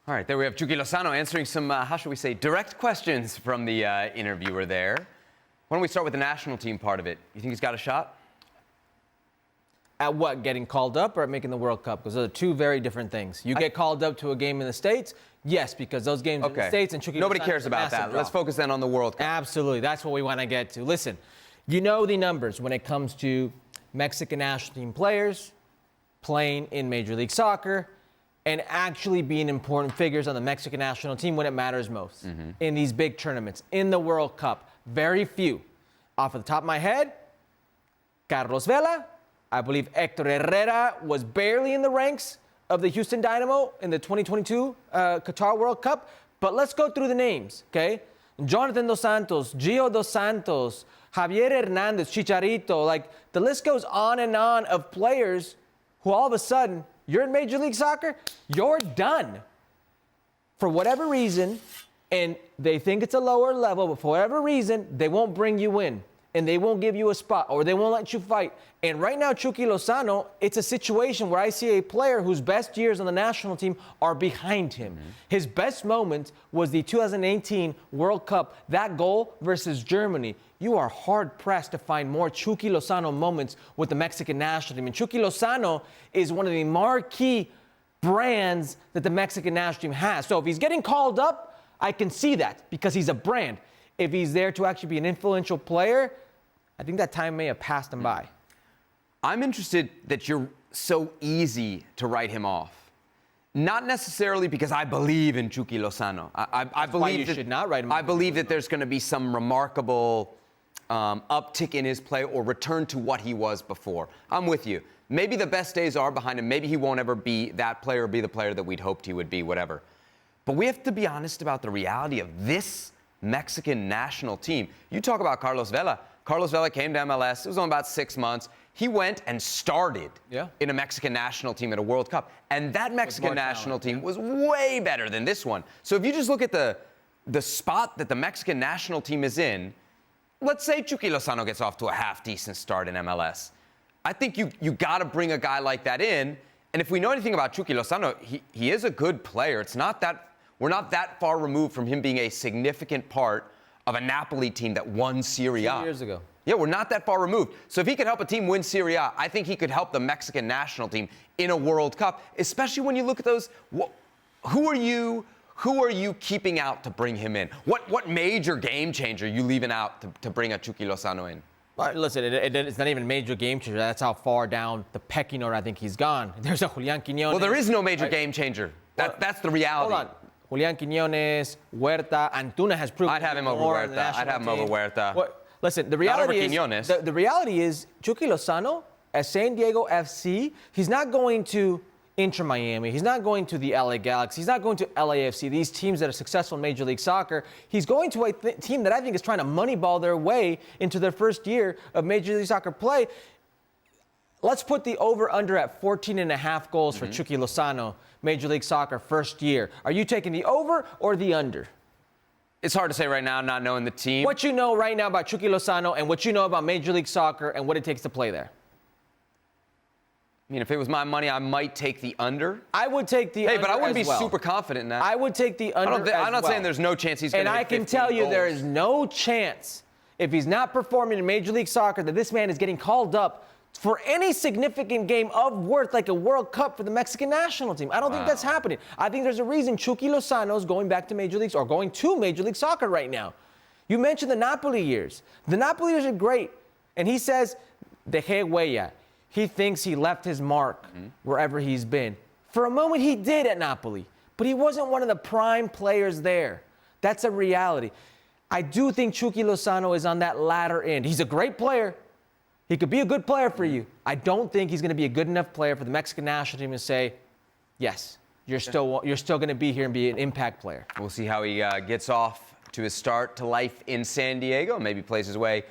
All right, there we have Chucky Lozano answering some, how should we say, direct questions from the interviewer there. Why don't we start with the national team part of it? You think he's got a shot? At what, getting called up or at making the World Cup? Because those are two very different things. You get called up to a game in the States, yes, because those games in the States and Chucky Nobody Lozano cares about that. draw. Let's focus then on the World Cup. Absolutely, that's what we want to get to. Listen, you know the numbers when it comes to Mexican national team players playing in Major League Soccer and actually being important figures on the Mexican national team when it matters most in these big tournaments, in the World Cup. Very few. Off of the top of my head, Carlos Vela, I believe Hector Herrera was barely in the ranks of the Houston Dynamo in the 2022 Qatar World Cup. But let's go through the names, okay? Jonathan Dos Santos, Gio Dos Santos, Javier Hernandez, Chicharito, like the list goes on of players who all of a sudden, you're in Major League Soccer, you're done. For whatever reason, and they think it's a lower level, but for whatever reason, they won't bring you in, and they won't give you a spot, or they won't let you fight. And right now, Chucky Lozano, it's a situation where I see a player whose best years on the national team are behind him. His best moment was the 2018 World Cup, that goal versus Germany. You are hard-pressed to find more Chucky Lozano moments with the Mexican national team. And Chucky Lozano is one of the marquee brands that the Mexican national team has. So if he's getting called up, I can see that because he's a brand. If he's there to actually be an influential player, I think that time may have passed him by. I'm interested that you're so easy to write him off. Not necessarily because I believe in Chucky Lozano. I believe why you should not write him off. I believe that there's going to be some remarkable uptick in his play or return to what he was before. I'm with you. Maybe the best days are behind him. Maybe he won't ever be that player or be the player that we'd hoped he would be, whatever. But we have to be honest about the reality of this Mexican national team. You talk about Carlos Vela. Carlos Vela came to MLS. It was only about 6 months. He went and started in a Mexican national team at a World Cup. And that Mexican national team was way better than this one. So if you just look at the spot that the Mexican national team is in, let's say Chucky Lozano gets off to a half-decent start in MLS. I think you got to bring a guy like that in. And if we know anything about Chucky Lozano, he is a good player. It's not that we're not that far removed from him being a significant part of a Napoli team that won Serie A. 2 years ago. Yeah, we're not that far removed. So if he could help a team win Serie A, I think he could help the Mexican national team in a World Cup, especially when you look at those. Who are you keeping out to bring him in? What major game changer are you leaving out to bring a Chucky Lozano in? Listen, it's not even a major game changer. That's how far down the pecking order I think he's gone. There's a Julian Quiñones. Well, there is no major game changer. That's the reality. Hold on. Julian Quiñones, Huerta, Antuna has proven. I'd have him over Huerta. I'd have him over Huerta. Well, listen, the reality is the reality is Chucky Lozano at San Diego FC, he's not going to Inter Miami. He's not going to the LA Galaxy. He's not going to LAFC, these teams that are successful in Major League Soccer. He's going to a team that I think is trying to moneyball their way into their first year of Major League Soccer play. Let's put the over-under at 14.5 goals for Chucky Lozano, Major League Soccer first year. Are you taking the over or the under? It's hard to say right now, not knowing the team. What you know right now about Chucky Lozano and what you know about Major League Soccer and what it takes to play there? I mean, if it was my money, I might take the under. I would take the under. Hey, but I wouldn't be well. super confident in that. I would take the under. I'm not saying there's no chance he's going to hit 15 And I can tell you goals. there is no chance, if he's not performing in Major League Soccer, that this man is getting called up for any significant game of worth like a World Cup for the Mexican national team. I don't think that's happening. I think there's a reason Chucky Lozano is going back to Major Leagues or going to Major League Soccer right now. You mentioned the Napoli years. The Napoli years are great. And he says, dejé huella. He thinks he left his mark wherever he's been. For a moment, he did at Napoli, but he wasn't one of the prime players there. That's a reality. I do think Chucky Lozano is on that latter end. He's a great player. He could be a good player for you. I don't think he's going to be a good enough player for the Mexican national team to say, yes, you're still going to be here and be an impact player. We'll see how he gets off to his start to life in San Diego. Maybe plays his way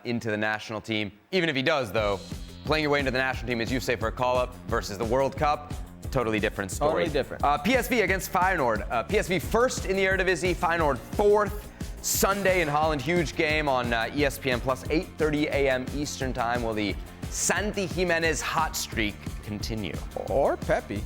into the national team. Even if he does, though, playing your way into the national team, as you say, for a call-up versus the World Cup, totally different story. Totally different. PSV against Feyenoord. PSV first in the Eredivisie, Feyenoord fourth. Sunday in Holland, huge game on ESPN Plus, 8:30 a.m. Eastern Time. Will the Santi Jimenez hot streak continue? Or Pepe.